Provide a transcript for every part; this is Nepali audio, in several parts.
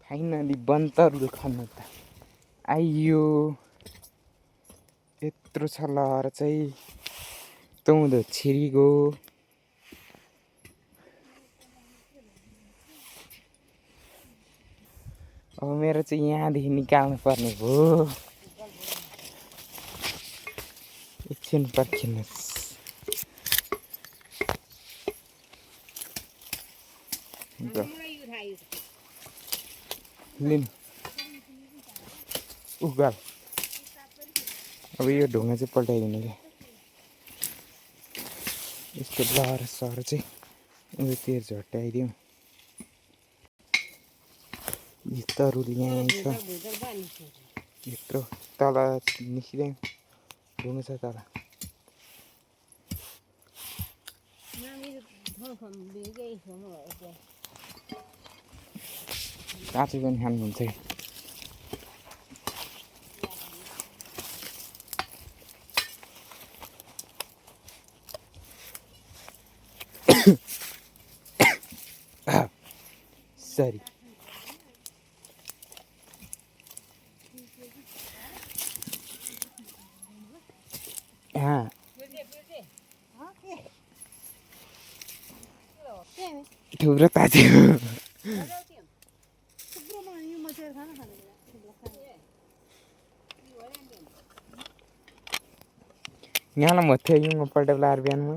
फाइनली बन्तरु खान त आइयो। यत्रो छ लहर चाहिँ तउँदो छिरिगो। अब मेरो चाहिँ यहाँदेखि निकाल्नु पर्ने भयो। एकछिन पर्खिनुहोस्। लिनु उगाल। अब यो ढुङ्गा चाहिँ पल्टाइदिनु क्या। यस्तो लहर सहर चाहिँ उयोतिर झट्याइदिउँ। यो तरुल यहाँ छ। यत्रो तल निस्किँदै ढुङ्गा छ तल। काँचो पनि खानुहुन्छ कि। सरी थुप्रो ताज्यो। यहाँलाई म थियो यो पल्ट लाएर बिहानमा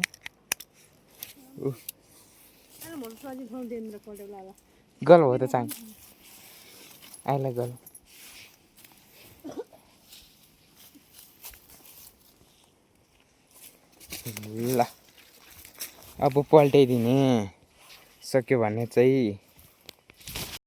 गल हो त चाङ आइला गल। ल अब पल्टाइदिने सक्यो भने चाहिँ